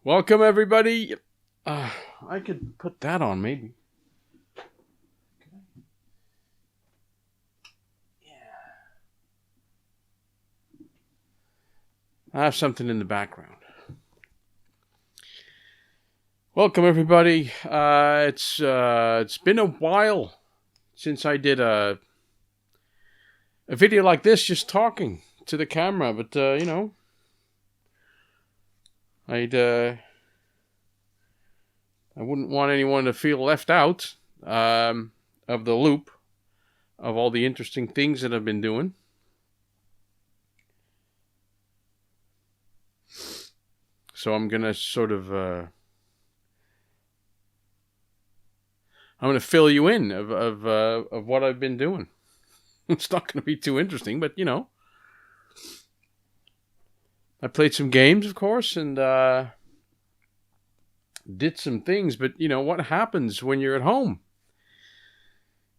Welcome, everybody. I could put that on, maybe. Yeah. I have something in the background. Welcome, everybody. It's been a while since I did a video like this, just talking to the camera. But I wouldn't want anyone to feel left out of the loop of all the interesting things that I've been doing. So I'm going to sort of... I'm going to fill you in of what I've been doing. It's not going to be too interesting, but, I played some games, of course, and did some things. But, what happens when you're at home?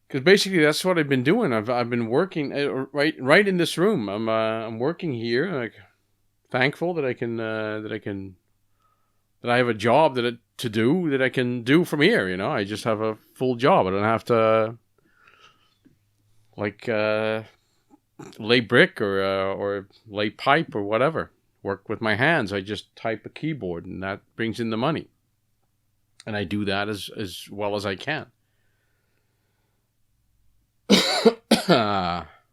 Because basically that's what I've been doing. I've been working right in this room. I'm working here. I'm thankful that I have a job to do that I can do from here. I just have a full job. I don't have to lay brick or lay pipe or whatever. Work with my hands. I just type a keyboard, and that brings in the money. And I do that as well as I can.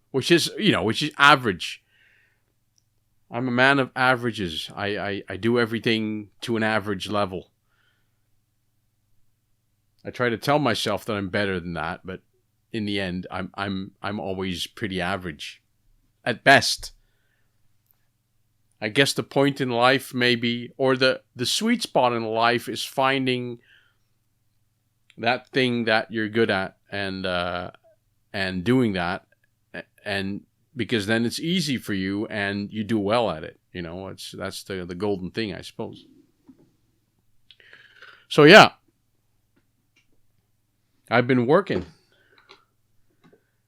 Which is average. I'm a man of averages. I do everything to an average level. I try to tell myself that I'm better than that, but in the end, I'm always pretty average, at best. I guess the point in life, maybe, or the sweet spot in life, is finding that thing that you're good at and doing that, and because then it's easy for you and you do well at it. That's the golden thing, I suppose. So yeah, I've been working.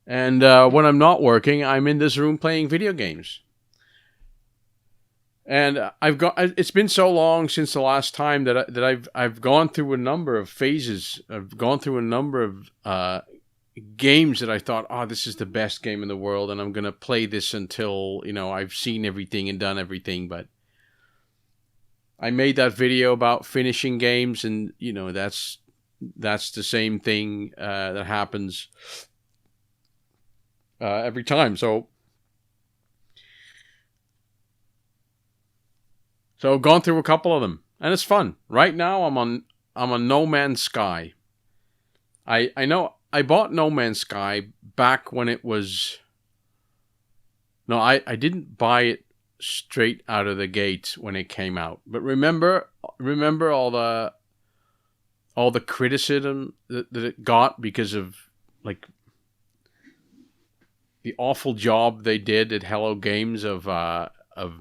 And when I'm not working, I'm in this room playing video games. And it's been so long since the last time that I've gone through a number of phases. I've gone through a number of games that I thought, this is the best game in the world, and I'm going to play this until, I've seen everything and done everything. But I made that video about finishing games, and, that's the same thing that happens every time. So I've gone through a couple of them, and it's fun. Right now, I'm on No Man's Sky. I know I bought No Man's Sky back when it was... No, I didn't buy it straight out of the gate when it came out. But remember all the criticism that it got because of the awful job they did at Hello Games of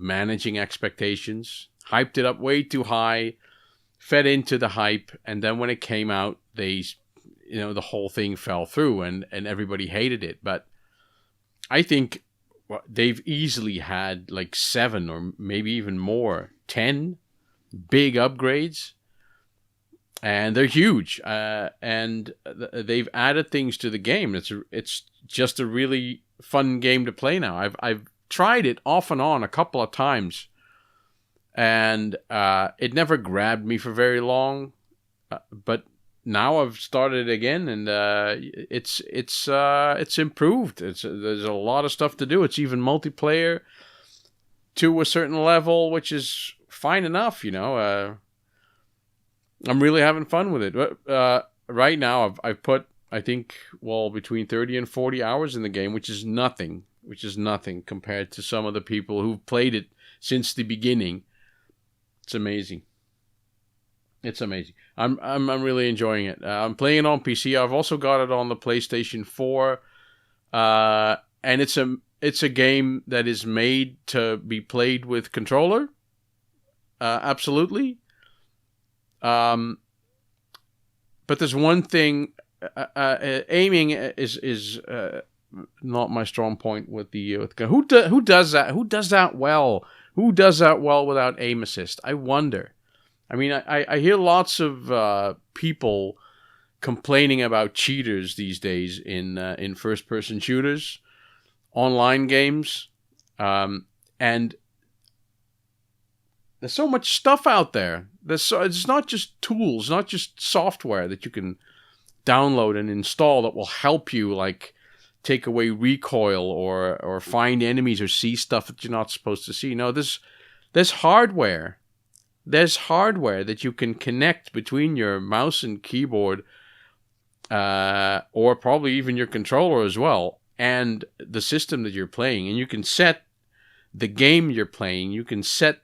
managing expectations. Hyped it up way too high, fed into the hype, and then when it came out, the whole thing fell through, and everybody hated it. But I think they've easily had 7 or maybe even more, 10 big upgrades, and they're huge. And they've added things to the game. It's just a really fun game to play now. I've tried it off and on a couple of times, and it never grabbed me for very long. But now I've started again, and it's improved. There's a lot of stuff to do. It's even multiplayer to a certain level, which is fine enough. I'm really having fun with it. But right now, I've put, I think, between 30 and 40 hours in the game, which is nothing compared to some of the people who've played it since the beginning. It's amazing. It's amazing. I'm really enjoying it. I'm playing it on PC. I've also got it on the PlayStation 4, and it's a game that is made to be played with controller. Absolutely. But there's one thing. Aiming is not my strong point with the who does that well? Who does that well without aim assist? I wonder. I mean, I hear lots of people complaining about cheaters these days in first-person shooters, online games, and there's so much stuff out there. It's not just tools, not just software that you can download and install that will help you, like take away recoil or find enemies or see stuff that you're not supposed to see. No, there's hardware. There's hardware that you can connect between your mouse and keyboard, or probably even your controller as well, and the system that you're playing. And you can set the game you're playing. You can set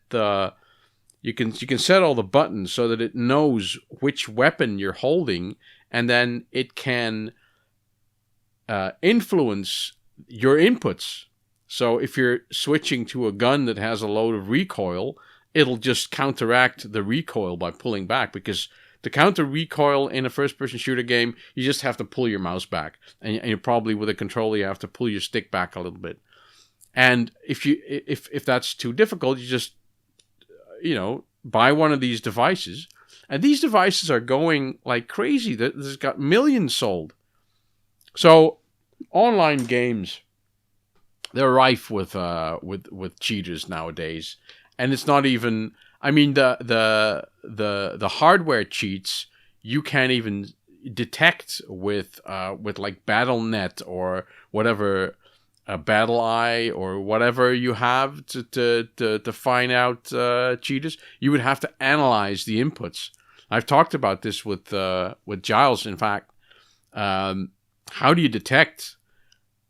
you can set all the buttons so that it knows which weapon you're holding, and then it can influence your inputs. So if you're switching to a gun that has a load of recoil, it'll just counteract the recoil by pulling back, because to counter recoil in a first-person shooter game, you just have to pull your mouse back, and you probably with a controller you have to pull your stick back a little bit. And if that's too difficult, you just buy one of these devices, and these devices are going like crazy. There's got millions sold. So online games, they're rife with cheaters nowadays. And it's not even, I mean, the hardware cheats you can't even detect with like BattleNet or whatever, BattleEye or whatever you have to find out cheaters. You would have to analyze the inputs. I've talked about this with Giles. In fact, how do you detect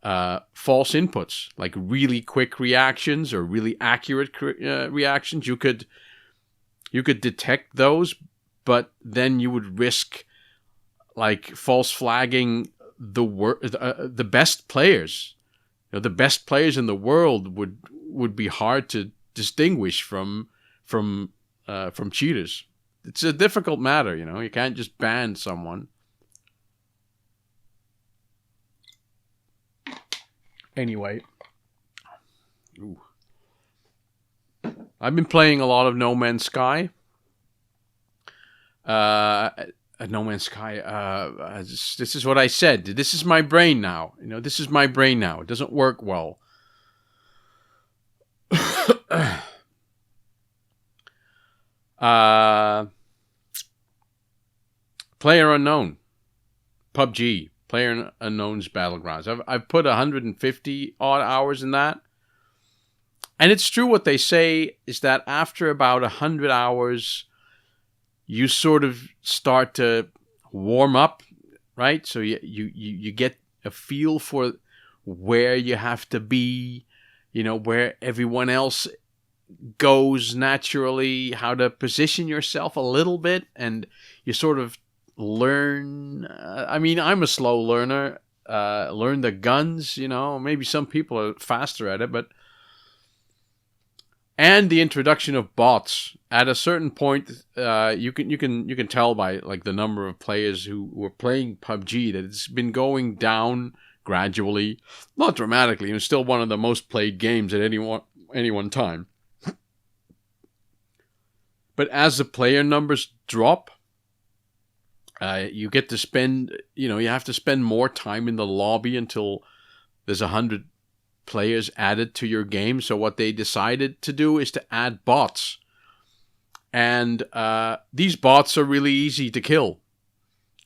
false inputs, like really quick reactions or really accurate reactions? You could detect those, but then you would risk like false flagging the best players. The best players in the world would be hard to distinguish from cheaters. It's a difficult matter, You can't just ban someone. Anyway, I've been playing a lot of No Man's Sky. No Man's Sky. This is what I said. This is my brain now. This is my brain now. It doesn't work well. PlayerUnknown, PUBG. PlayerUnknown's Battlegrounds. I've put 150 odd hours in that. And it's true what they say is that after about 100 hours, you sort of start to warm up, right? So you get a feel for where you have to be, where everyone else goes naturally, how to position yourself a little bit, and you sort of learn. I mean, I'm a slow learner. Learn the guns, maybe some people are faster at it, and the introduction of bots. At a certain point, you can tell by like the number of players who were playing PUBG that it's been going down gradually, not dramatically. It's still one of the most played games at any one time. But as the player numbers drop, you get to spend, you have to spend more time in the lobby until there's 100 players added to your game. So what they decided to do is to add bots. And these bots are really easy to kill.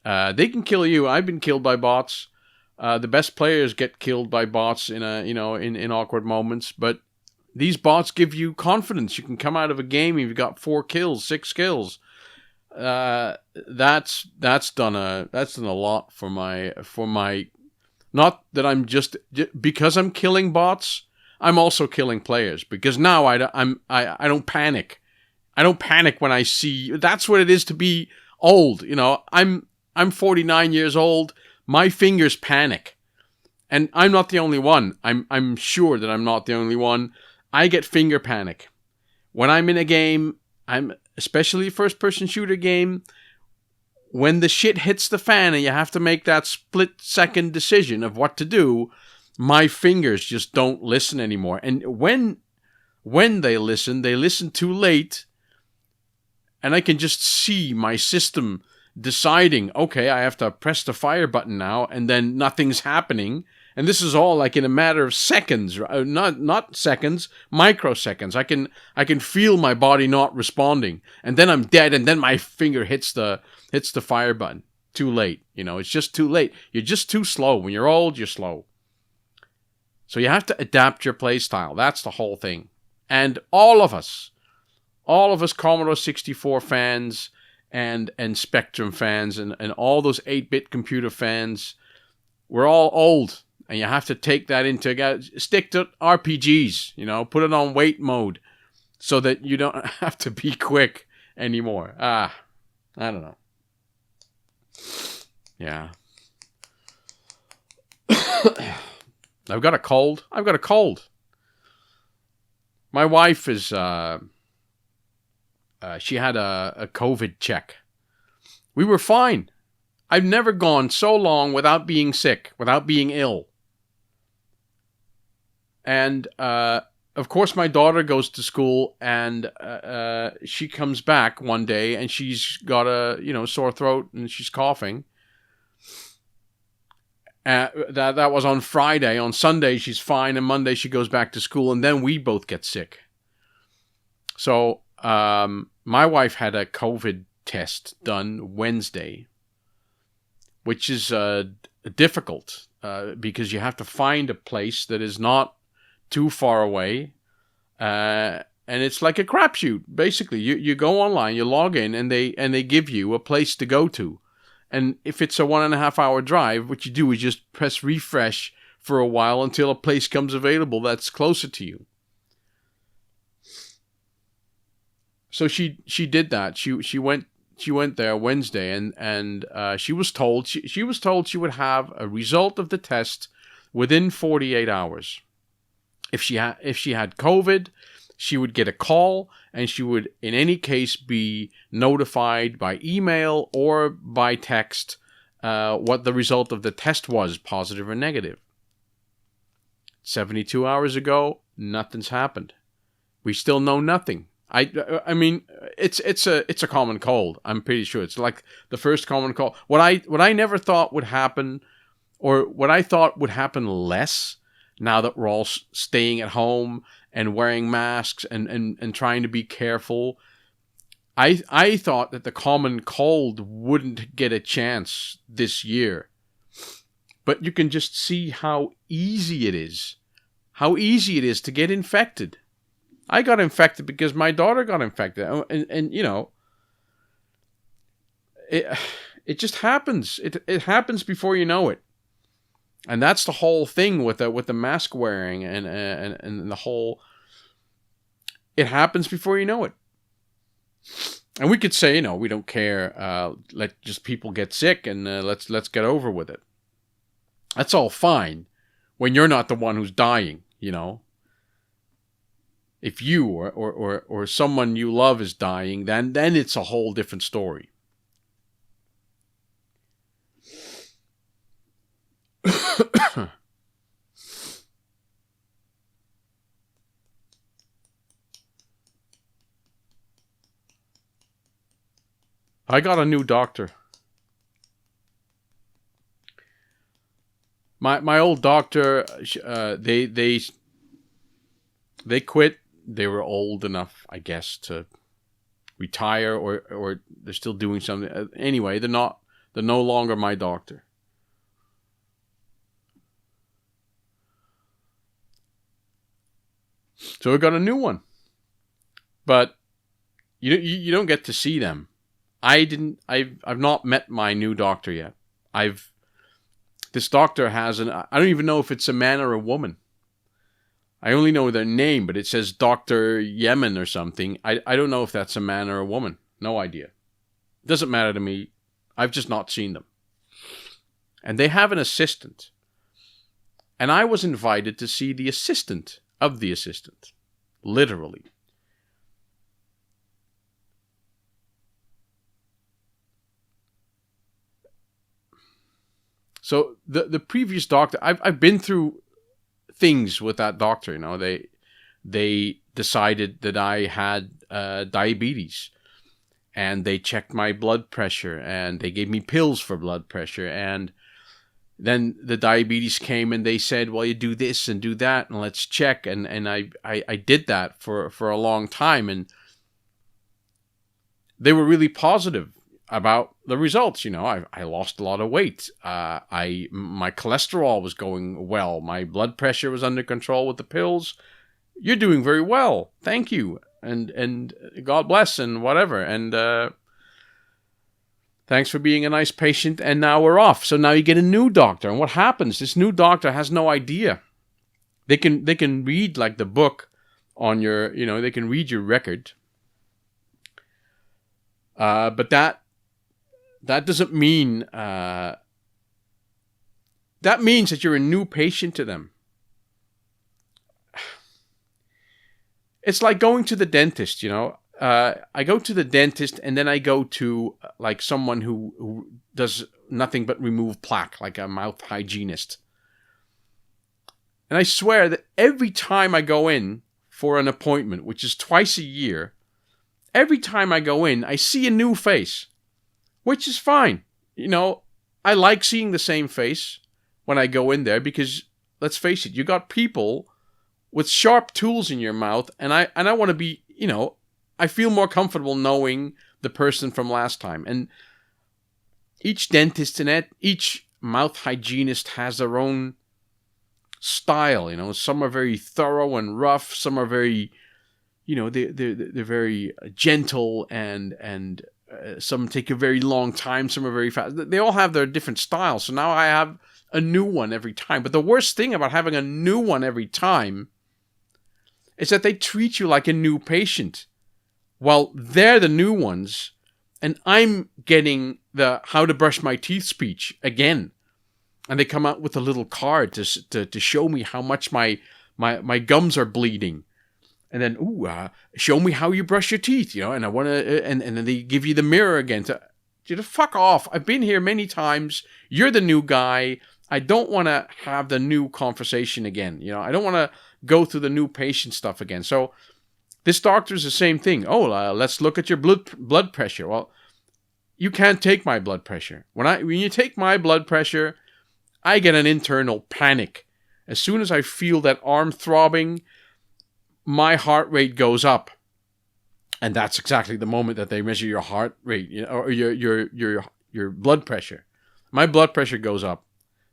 They can kill you. I've been killed by bots. The best players get killed by bots in awkward moments. But these bots give you confidence. You can come out of a game and you've got 4 kills, 6 kills. That's done a lot for my. Not that I'm just because I'm killing bots. I'm also killing players, because now I don't panic. I don't panic when I see. That's what it is to be old. I'm 49 years old. My fingers panic, and I'm not the only one. I'm sure that I'm not the only one. I get finger panic when I'm in a game. Especially a first-person shooter game, when the shit hits the fan and you have to make that split-second decision of what to do, my fingers just don't listen anymore. And when they listen too late, And I can just see my system deciding, okay, I have to press the fire button now, and then nothing's happening. And this is all like in a matter of seconds, not seconds, microseconds. I can feel my body not responding, and then I'm dead, and then my finger hits the fire button. Too late, it's just too late. You're just too slow. When you're old, you're slow. So you have to adapt your play style. That's the whole thing. And all of us Commodore 64 fans and Spectrum fans and all those 8-bit computer fans, we're all old. And you have to take that into, stick to RPGs, put it on wait mode so that you don't have to be quick anymore. I don't know. Yeah. I've got a cold. My wife is, she had a COVID check. We were fine. I've never gone so long without being sick, without being ill. And, of course, my daughter goes to school, and she comes back one day, and she's got a, sore throat, and she's coughing. That was on Friday. On Sunday, she's fine, and Monday she goes back to school, and then we both get sick. So, my wife had a COVID test done Wednesday, which is difficult because you have to find a place that is not too far away, and it's like a crapshoot. Basically, you go online, you log in, and they give you a place to go to. And if it's a 1.5 hour drive, what you do is just press refresh for a while until a place comes available that's closer to you. So she did that. She went there Wednesday, and she was told she would have a result of the test within 48 hours. If she had COVID, she would get a call, and she would, in any case, be notified by email or by text what the result of the test was, positive or negative. 72 hours ago, nothing's happened. We still know nothing. I mean, it's a common cold. I'm pretty sure it's like the first common cold. What I never thought would happen, or what I thought would happen less, now that we're all staying at home and wearing masks and trying to be careful, I thought that the common cold wouldn't get a chance this year. But you can just see how easy it is. How easy it is to get infected. I got infected because my daughter got infected. And it just happens. It happens before you know it. And that's the whole thing with the mask wearing and the whole. It happens before you know it. And we could say, we don't care. Let just people get sick, and let's get over with it. That's all fine when you're not the one who's dying. If you or someone you love is dying, then it's a whole different story. I got a new doctor. My old doctor, they quit. They were old enough, I guess, to retire, or they're still doing something. Anyway, they're no longer my doctor. So I got a new one. But you don't get to see them. I've not met my new doctor yet. This doctor has I don't even know if it's a man or a woman. I only know their name, but it says Dr. Yemen or something. I don't know if that's a man or a woman. No idea. Doesn't matter to me. I've just not seen them. And they have an assistant. And I was invited to see the assistant of the assistant. Literally. So the previous doctor, I've been through things with that doctor. They decided that I had diabetes, and they checked my blood pressure, and they gave me pills for blood pressure, and then the diabetes came, and they said, well, you do this and do that, and let's check, and I did that for a long time, and they were really positive about the results. I lost a lot of weight. My cholesterol was going well. My blood pressure was under control with the pills. You're doing very well. Thank you. And God bless and whatever. And thanks for being a nice patient. And now we're off. So now you get a new doctor. And what happens? This new doctor has no idea. They can read like the book on your, they can read your record. But that doesn't mean, that means that you're a new patient to them. It's like going to the dentist, I go to the dentist and then I go to like someone who does nothing but remove plaque, like a mouth hygienist. And I swear that every time I go in for an appointment, which is twice a year, every time I go in, I see a new face, which is fine. I like seeing the same face when I go in there because, let's face it, you got people with sharp tools in your mouth, and I want to be, I feel more comfortable knowing the person from last time. And each dentist and each mouth hygienist has their own style. Some are very thorough and rough. Some are very, they're very gentle, and some take a very long time. Some are very fast. They all have their different styles. So now I have a new one every time. But the worst thing about having a new one every time is that they treat you like a new patient. Well, they're the new ones, and I'm getting the how to brush my teeth speech again. And they come out with a little card to show me how much my gums are bleeding. And then, show me how you brush your teeth, and I want to, and then they give you the mirror again to fuck off. I've been here many times. You're the new guy. I don't want to have the new conversation again. I don't want to go through the new patient stuff again. So this doctor's the same thing. Let's look at your blood pressure. Well, you can't take my blood pressure. When you take my blood pressure, I get an internal panic. As soon as I feel that arm throbbing, my heart rate goes up. And that's exactly the moment that they measure your heart rate, or your blood pressure. My blood pressure goes up,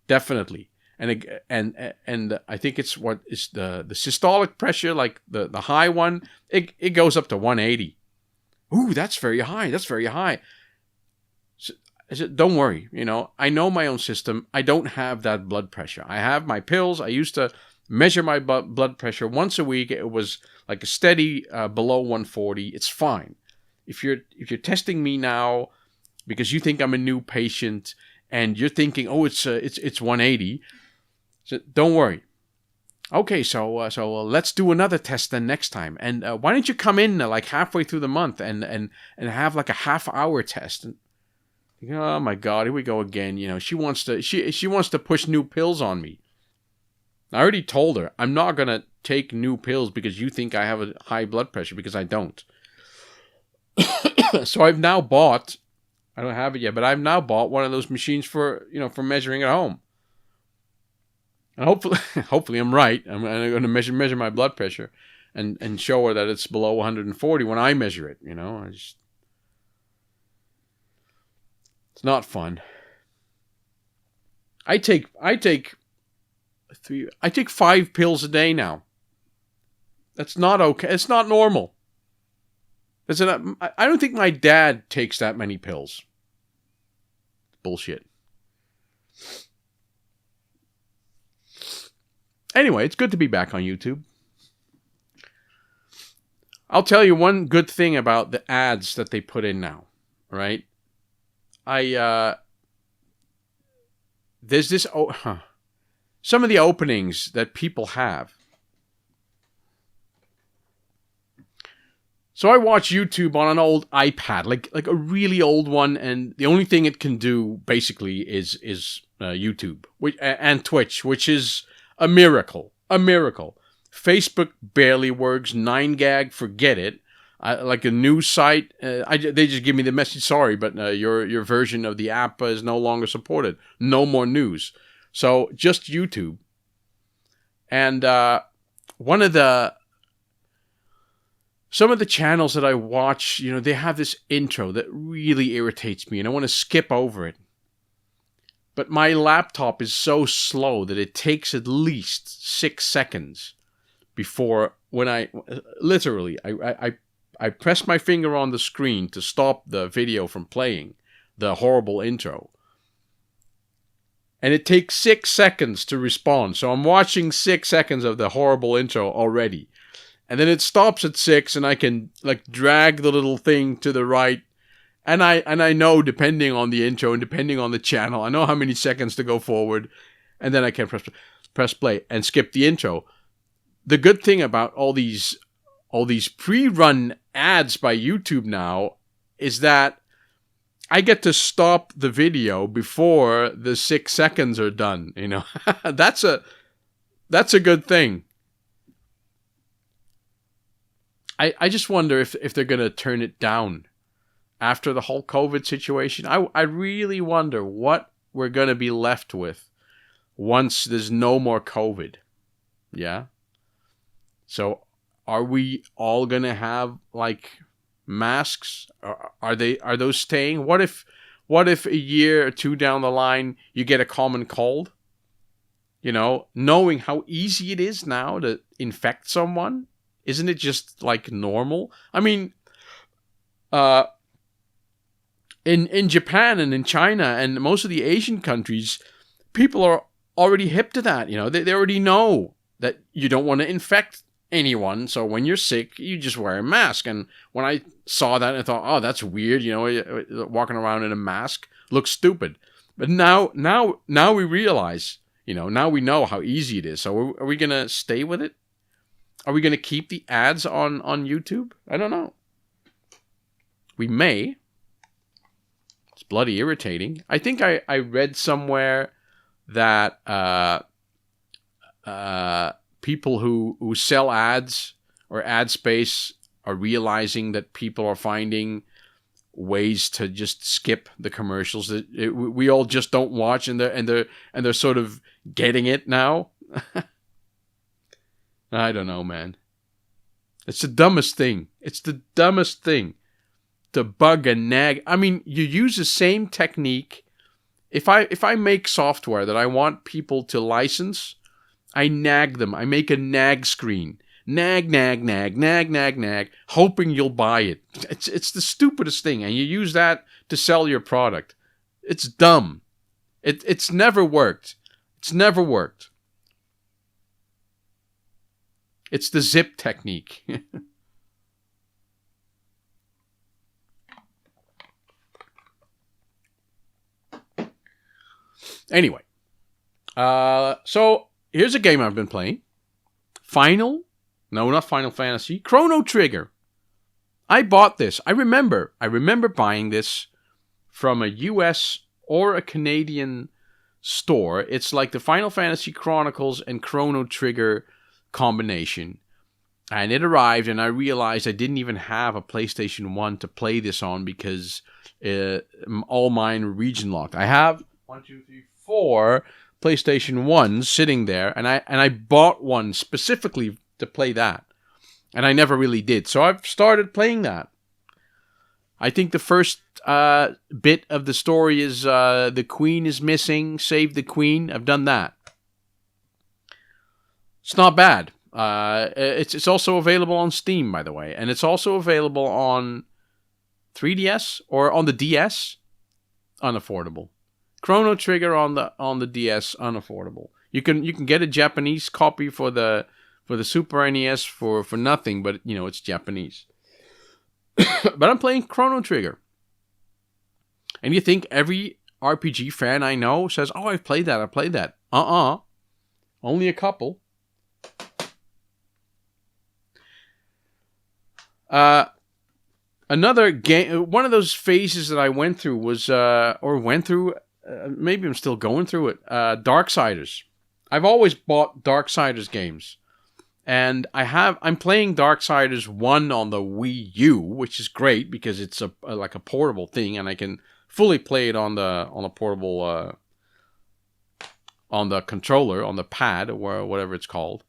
definitely. And I think it's what is the systolic pressure, like the high one, it goes up to 180. Ooh, that's very high. That's very high. So I said, don't worry. I know my own system. I don't have that blood pressure. I have my pills. I used to measure my blood pressure once a week. It was like a steady below 140. It's fine. If you're testing me now because you think I'm a new patient and you're thinking, it's 180. So don't worry. Okay, so let's do another test then next time. And why don't you come in like halfway through the month and have like a half-hour test? And, oh my God, here we go again. She wants to push new pills on me. I already told her I'm not gonna take new pills because you think I have a high blood pressure, because I don't. So I've now bought. I don't have it yet, but I've now bought one of those machines for measuring at home. And hopefully I'm right. I'm going to measure my blood pressure and show her that it's below 140 when I measure it. It's not fun. I take 5 pills a day now. That's not okay. It's not normal. I don't think my dad takes that many pills. Bullshit. Anyway, it's good to be back on YouTube. I'll tell you one good thing about the ads that they put in now, right? There's this, some of the openings that people have. So I watch YouTube on an old iPad, like a really old one, and the only thing it can do basically is YouTube and Twitch, which is a miracle. Facebook barely works. 9gag, forget it. like a news site. They just give me the message, sorry, but your version of the app is no longer supported. No more news. So just YouTube. And some of the channels that I watch, you know, they have this intro that really irritates me, and I want to skip over it. But my laptop is so slow that it takes at least 6 seconds before, when I press my finger on the screen to stop the video from playing, the horrible intro. And it takes 6 seconds to respond. So I'm watching 6 seconds of the horrible intro already. And then it stops at 6, and I can like drag the little thing to the right. And I know, depending on the intro and depending on the channel, I know how many seconds to go forward. And then I can press play and skip the intro. The good thing about all these pre-run ads by YouTube now is that I get to stop the video before the 6 seconds are done. You know, that's a good thing. I just wonder if they're going to turn it down after the whole COVID situation. I really wonder what we're going to be left with once there's no more COVID. Yeah. So are we all going to have like masks? Are those staying? What if a year or two down the line you get a common cold? You know, knowing how easy it is now to infect someone, isn't it just like normal? I mean, in Japan and in China and most of the Asian countries, people are already hip to that. You know, they already know that you don't want to infect anyone. So when you're sick, you just wear a mask. And when I saw that, I thought, oh, that's weird. You know, walking around in a mask looks stupid. But now we realize, you know, now we know how easy it is. So are we going to stay with it? Are we going to keep the ads on YouTube? I don't know. We may. It's bloody irritating. I think I read somewhere that people who sell ads or ad space are realizing that people are finding ways to just skip the commercials that we all just don't watch, and they're sort of getting it now. I don't know, man. It's the dumbest thing. It's the dumbest thing to bug and nag. I mean, you use the same technique. If I make software that I want people to license, I nag them. I make a nag screen. Nag, nag, nag, nag, nag, nag, hoping you'll buy it. It's the stupidest thing, and you use that to sell your product. It's dumb. It's never worked. It's never worked. It's the zip technique. Anyway, so here's a game I've been playing. Not Final Fantasy. Chrono Trigger. I bought this. I remember buying this from a US or a Canadian store. It's like the Final Fantasy Chronicles and Chrono Trigger combination. And it arrived, and I realized I didn't even have a PlayStation 1 to play this on because all mine were region locked. I have 4 PlayStation 1s sitting there, and I bought one specifically to play that. And I never really did. So I've started playing that. I think the first bit of the story is the queen is missing, save the queen. I've done that. It's not bad. It's also available on Steam, by the way. And it's also available on 3DS or on the DS. Unaffordable. Chrono Trigger on the DS, unaffordable. You can get a Japanese copy for the Super NES for nothing, but you know it's Japanese. But I'm playing Chrono Trigger. And you think every RPG fan I know says, "Oh, I've played that." Only a couple. Another game, one of those phases that I went through was, maybe I'm still going through it, Darksiders. I've always bought Darksiders games. And I'm playing Darksiders 1 on the Wii U, which is great because it's like a portable thing, and I can fully play it on a portable on the controller, on the pad, or whatever it's called.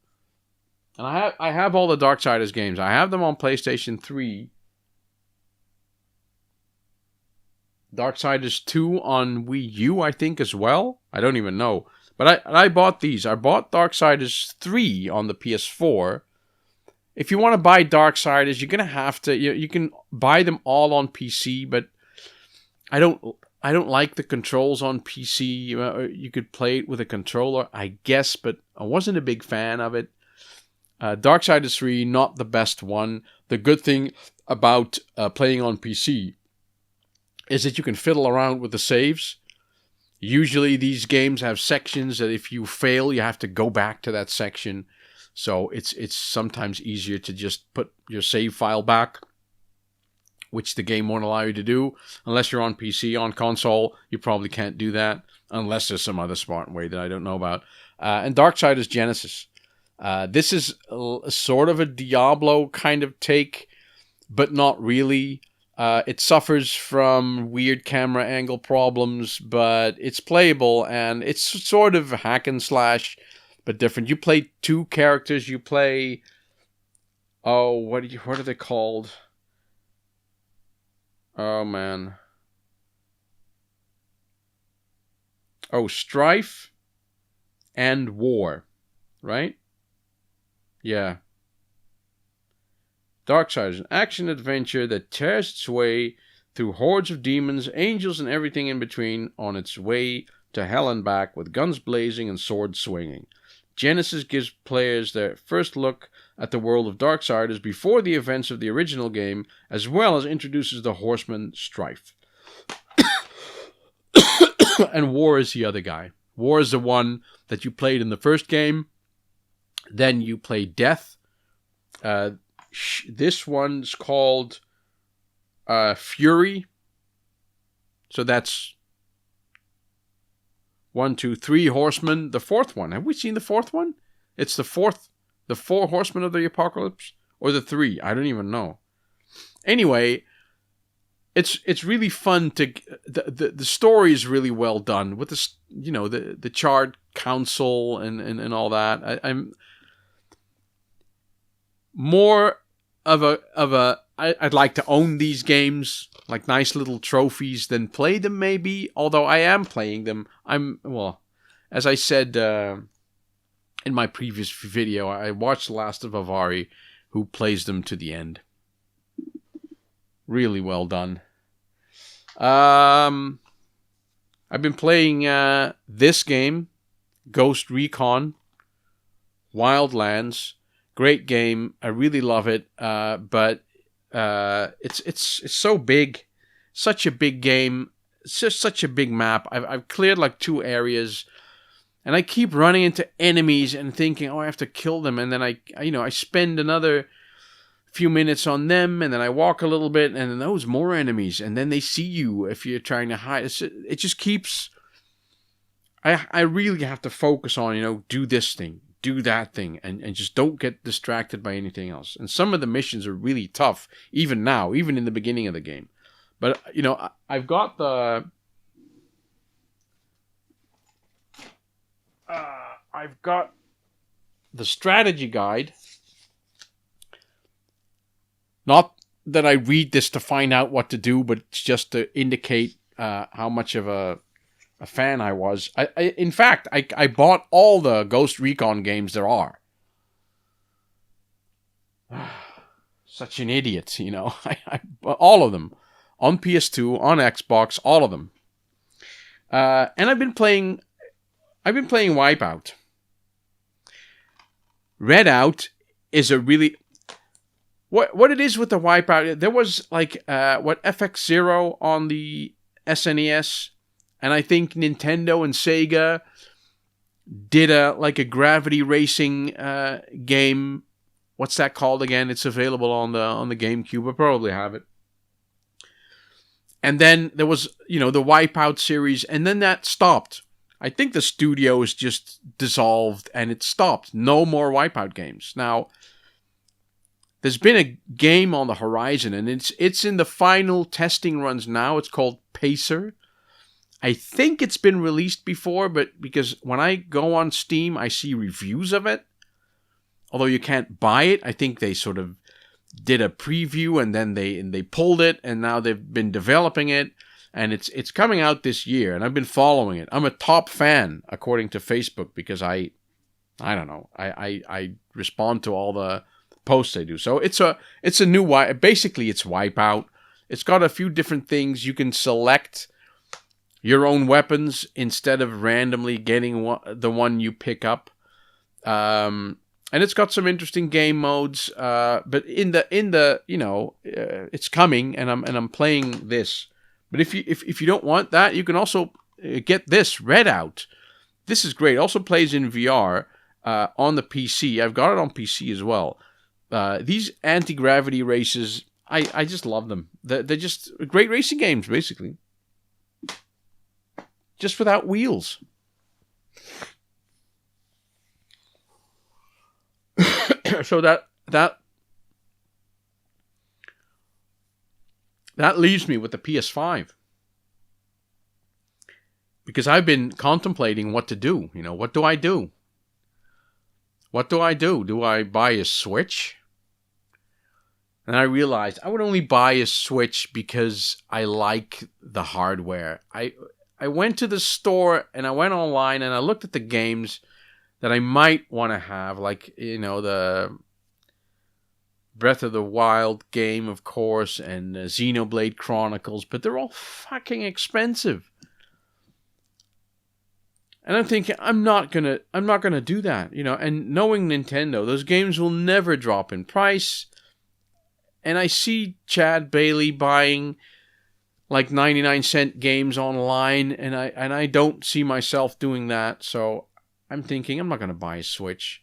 And I have all the Darksiders games. I have them on PlayStation 3. Darksiders 2 on Wii U, I think, as well. I don't even know. But I bought these. I bought Darksiders 3 on the PS4. If you want to buy Darksiders, you're going to have to... You can buy them all on PC, but I don't like the controls on PC. You could play it with a controller, I guess, but I wasn't a big fan of it. Darksiders 3, not the best one. The good thing about playing on PC is that you can fiddle around with the saves. Usually these games have sections that if you fail, you have to go back to that section. So it's sometimes easier to just put your save file back, which the game won't allow you to do. Unless you're on PC. On console, you probably can't do that, unless there's some other smart way that I don't know about. And Darksiders Genesis. This is sort of a Diablo kind of take, but not really. It suffers from weird camera angle problems, but it's playable, and it's sort of hack and slash, but different. You play two characters. You play... Oh, what are they called? Oh, man. Oh, Strife and War, right? Yeah. Darksiders, an action-adventure that tears its way through hordes of demons, angels, and everything in between on its way to hell and back with guns blazing and swords swinging. Genesis gives players their first look at the world of Darksiders before the events of the original game, as well as introduces the horseman Strife. And War is the other guy. War is the one that you played in the first game. Then you play Death. This one's called Fury. So that's 1, 2, 3 horsemen. The fourth one. Have we seen the fourth one? It's the four horsemen of the apocalypse, or the 3. I don't even know. Anyway, it's really fun to the story is really well done with the Charred Council and all that. I'm more of a I'd like to own these games, like nice little trophies, than play them maybe, although I am playing them. As I said in my previous video, I watched The Last of Avari, who plays them to the end. Really well done. I've been playing this game, Ghost Recon Wildlands. Great game. I really love it. But it's so big, such a big game. It's just such a big map. I've cleared like 2 areas, and I keep running into enemies and thinking, oh, I have to kill them, and then I spend another few minutes on them, and then I walk a little bit, and then those more enemies, and then they see you if you're trying to hide. It just keeps. I really have to focus on do this thing, do that thing, and just don't get distracted by anything else. And some of the missions are really tough, even now, even in the beginning of the game. But I've got the strategy guide. Not that I read this to find out what to do, but it's just to indicate how much of a fan I was. In fact, I bought all the Ghost Recon games there are. Such an idiot, all of them. On PS2, on Xbox, all of them. And I've been playing Wipeout. Redout is a really... What it is with the Wipeout, there was FX0 on the SNES, and I think Nintendo and Sega did a gravity racing game. What's that called again? It's available on the GameCube. I probably have it. And then there was the Wipeout series, and then that stopped. I think the studio is just dissolved and it stopped. No more Wipeout games. Now, there's been a game on the horizon, and it's in the final testing runs now. It's called Pacer. I think it's been released before, but because when I go on Steam, I see reviews of it. Although you can't buy it, I think they sort of did a preview and then they pulled it, and now they've been developing it, and it's coming out this year, and I've been following it. I'm a top fan according to Facebook because I don't know, I respond to all the posts they do. So it's a new basically it's Wipeout. It's got a few different things. You can select your own weapons instead of randomly getting the one you pick up. And it's got some interesting game modes. But in the it's coming, and I'm playing this. But if you don't want that, you can also get this Redout. This is great. It also plays in VR on the PC. I've got it on PC as well. These anti-gravity races, I just love them. They're just great racing games, basically. Just without wheels. So that leaves me with the PS5. Because I've been contemplating what to do. What do I do? What do I do? Do I buy a Switch? And I realized I would only buy a Switch because I like the hardware. I went to the store and I went online and I looked at the games that I might want to have, like, the Breath of the Wild game, of course, and Xenoblade Chronicles, but they're all fucking expensive. And I'm thinking, I'm not gonna do that, and knowing Nintendo, those games will never drop in price. And I see Chad Bailey buying like 99-cent games online, and I don't see myself doing that. So I'm thinking I'm not going to buy a Switch.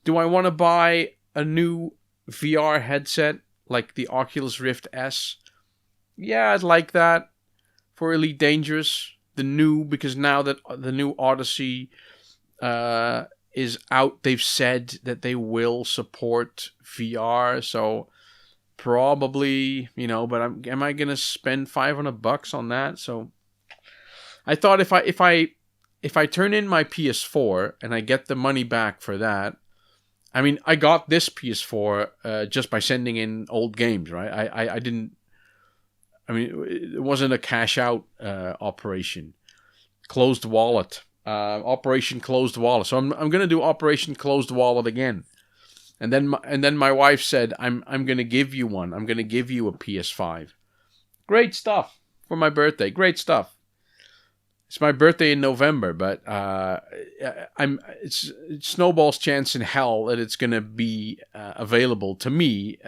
Do I want to buy a new VR headset like the Oculus Rift S? Yeah, I'd like that for Elite Dangerous. Because now that the new Odyssey is out, they've said that they will support VR. So probably, but am I gonna spend $500 on that? So I thought if I turn in my PS4 and I get the money back for that, I mean, I got this PS4 just by sending in old games, right? I didn't. I mean, it wasn't a cash out operation. Closed wallet, Operation Closed Wallet. So I'm gonna do Operation Closed Wallet again. And then my wife said, I'm going to give you one. I'm going to give you a PS5. Great stuff for my birthday. Great stuff. It's my birthday in November, but it's snowball's chance in hell that it's going to be available to me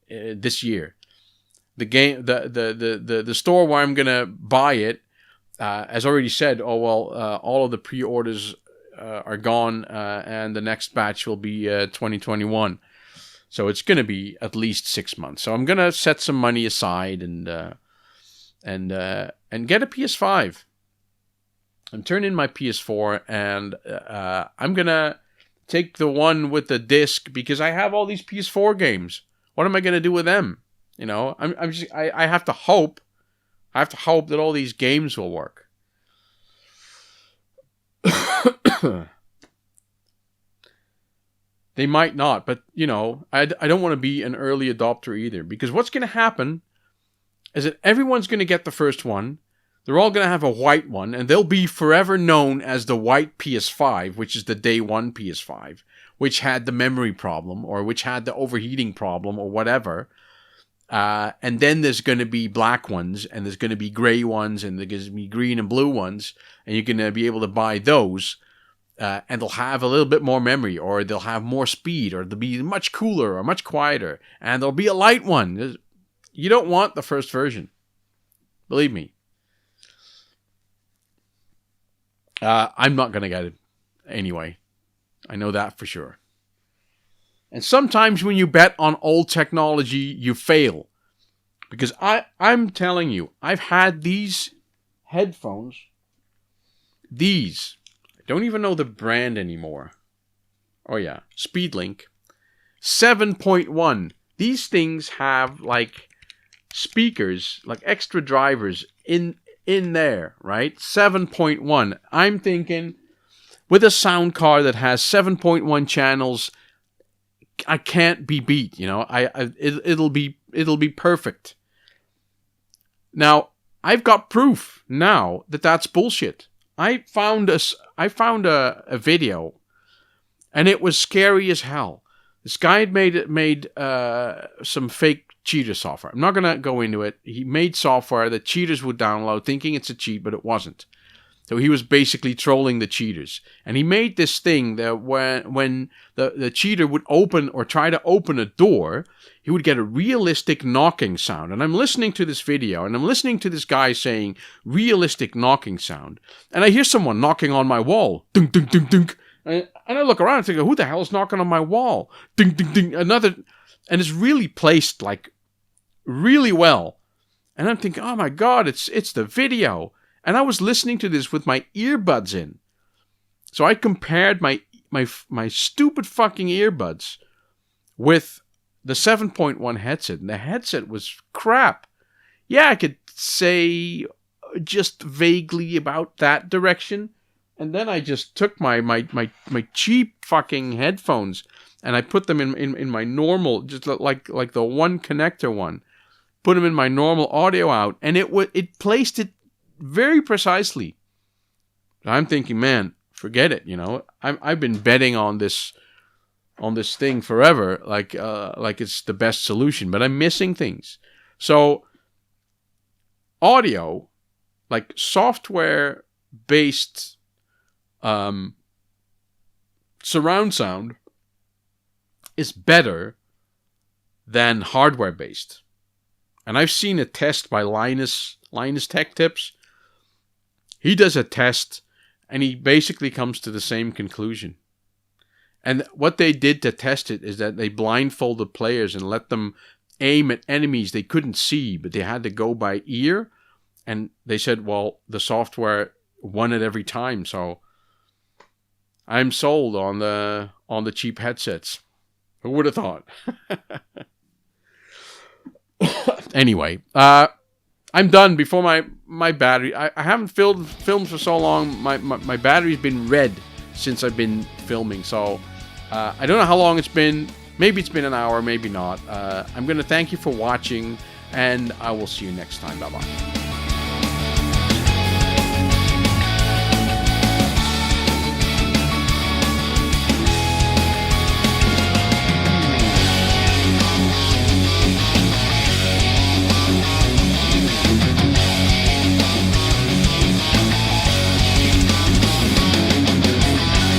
this year. The game, the store where I'm going to buy it has already said, all of the pre-orders are gone, and the next batch will be 2021. So it's going to be at least 6 months. So I'm going to set some money aside and get a PS5. I'm turning in my PS4, and I'm going to take the one with the disc because I have all these PS4 games. What am I going to do with them? I have to hope. I have to hope that all these games will work. They might not, but I don't want to be an early adopter either, because what's going to happen is that everyone's going to get the first one. They're all going to have a white one, and they'll be forever known as the white PS5, which is the day one PS5, which had the memory problem, or which had the overheating problem, or whatever. And then there's going to be black ones, and there's going to be gray ones, and there's going to be green and blue ones, and you're going to be able to buy those, and they'll have a little bit more memory, or they'll have more speed, or they'll be much cooler, or much quieter, and there'll be a light one. You don't want the first version. Believe me. I'm not going to get it anyway. I know that for sure. And sometimes when you bet on old technology, you fail. Because I'm telling you, I've had these headphones These, I don't even know the brand anymore. Oh yeah, Speedlink 7.1. These things have like speakers, like extra drivers in there, right? 7.1. I'm thinking with a sound card that has 7.1 channels, I can't be beat, you know. It'll be perfect. Now, I've got proof now that that's bullshit. I found a video, and it was scary as hell. This guy had made some fake cheater software. I'm not gonna go into it. He made software that cheaters would download, thinking it's a cheat, but it wasn't. So he was basically trolling the cheaters. And he made this thing that when the cheater would open or try to open a door, he would get a realistic knocking sound. And I'm listening to this video, and I'm listening to this guy saying, realistic knocking sound. And I hear someone knocking on my wall. Ding, ding, ding, ding. And I look around and think, who the hell is knocking on my wall? Ding, ding, ding. Another. And it's really placed, like, really well. And I'm thinking, oh my God, it's the video. And I was listening to this with my earbuds in. So I compared my stupid fucking earbuds with the 7.1 headset. And the headset was crap. Yeah, I could say just vaguely about that direction. And then I just took my cheap fucking headphones and I put them in my normal, just like the one connector one. Put them in my normal audio out. And it placed it very precisely. I'm thinking, man, forget it. You know, I've been betting on this thing forever, like it's the best solution, but I'm missing things. So, audio, like software based surround sound, is better than hardware based. And I've seen a test by Linus Tech Tips. He does a test, and he basically comes to the same conclusion. And what they did to test it is that they blindfolded players and let them aim at enemies they couldn't see, but they had to go by ear. And they said, well, the software won it every time. So I'm sold on the cheap headsets. Who would have thought? Anyway, I'm done before my battery. I haven't filmed for so long. My battery's been red since I've been filming. So I don't know how long it's been. Maybe it's been an hour, maybe not. I'm going to thank you for watching, and I will see you next time. Bye-bye.